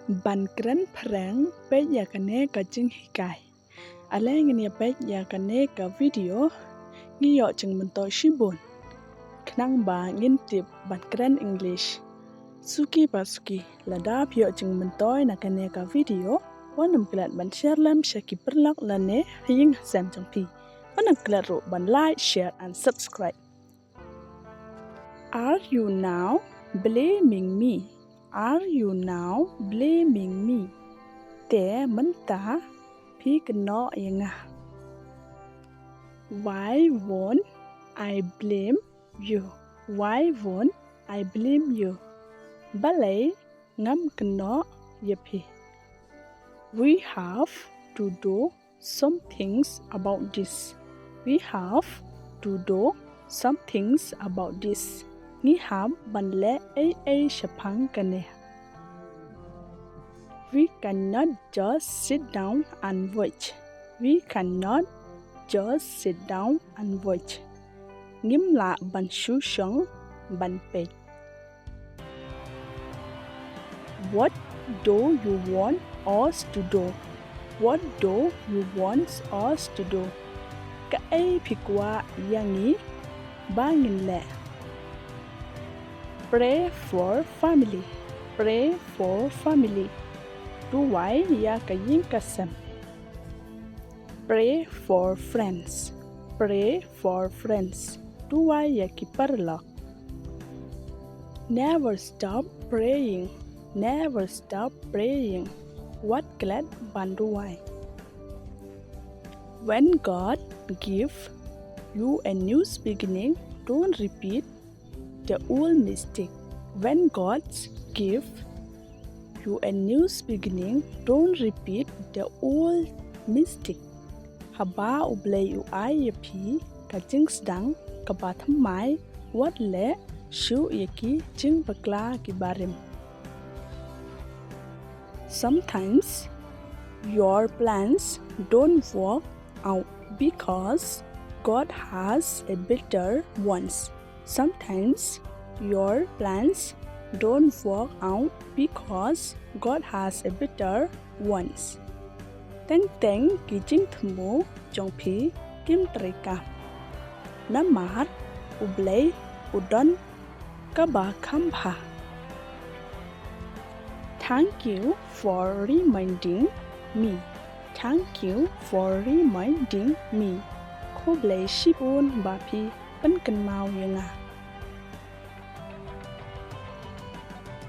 Ban kren prang pe ya kane ka jing hikai. Aleng ni pe ya kane ka video ngi yo ching mento shibon. Knang ba ngin tip ban kren English. Suki pasuki lada pyo ching mento na kane ka video wanam klat ban share lam shaki perlak lane hing sam chang pi. Wanam klat ro ban like, share and subscribe. Are you now blaming me? Are you now blaming me? Te menta pi kno yanga. Why won't I blame you? Why won't I blame you? Balay ngam kno yapi. We have to do some things about this. We have to do some things about this. Ngi ham ban le a shapang kane. We cannot just sit down and watch. We cannot just sit down and watch. Ngim la ban shu shong ban pe. What do you want us to do? What do you want us to do? Ka ai phikwa yangi bangin le. Pray for family. Pray for family. Tuwai ya kayin kasam. Pray for friends. Pray for friends. Tuwai ya kiparlak. Never stop praying. Never stop praying. What glad banduwai. When God give you a new beginning, don't repeat the old mistake. When God give you a new beginning, don't repeat the old mistake. Haba ublay uay yapi kajing sedang kabatam mai wat le shu yaki jing bakla kibarim. Sometimes your plans don't work out because God has a better ones. Sometimes your plans don't work out because God has a better ones. Teng teng kijing thmu jong phi kim treka. Namat ublay udon kaba kambha. Thank you for reminding me. Thank you for reminding me. Khoblay shibun bapi penken mau yanga.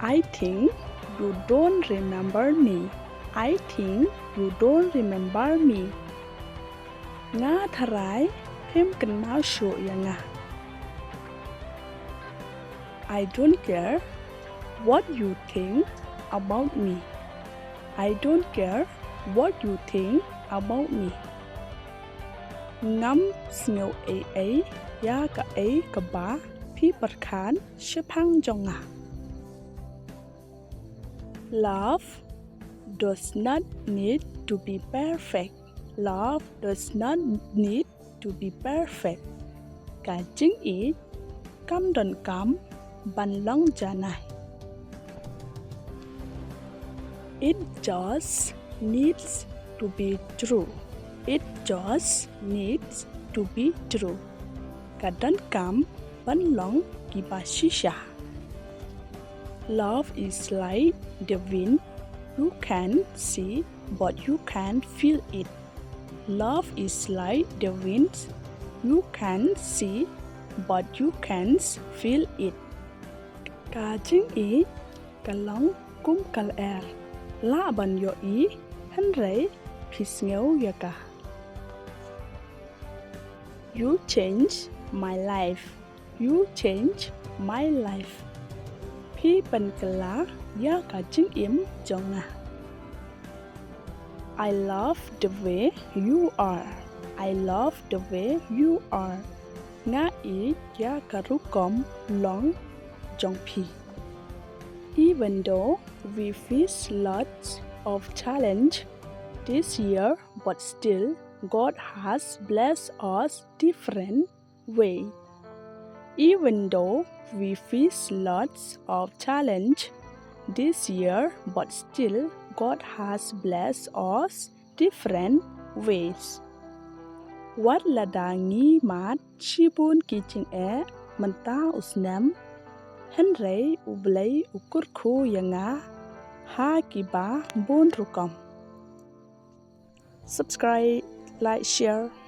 I think you don't remember me. I think you don't remember me. Nga tharai phem kan mau shu yanga. I don't care what you think about me. I don't care what you think about me. Ngam sneu a ya ka ka ba phi parkhan shapang jonga. Love does not need to be perfect. Love does not need to be perfect. Ka jing I kam don kam ban long janai. It just needs to be true. It just needs to be true. Ka don kam ban long kibashisha. Love is like the wind. You can see but you can't feel it. Love is like the wind. You can see but you can't feel it. Ka jing I kalong kum kal er. La ban yo I han rei pisngeu yaka. You change my life. You change my life. Phi pan kala ya ka jing im jonga. I love the way you are. I love the way you are. Nga I ya karukom long jong pi. Even though we face lots of challenge this year, but still God has blessed us different way. Even though we face lots of challenge this year, but still God has blessed us different ways. Wat là đà nghi mát chi bun kỳ ching menta usnam hen rei ublei ukur khu yanga ha ki ba bun rukom. Subscribe, like, share.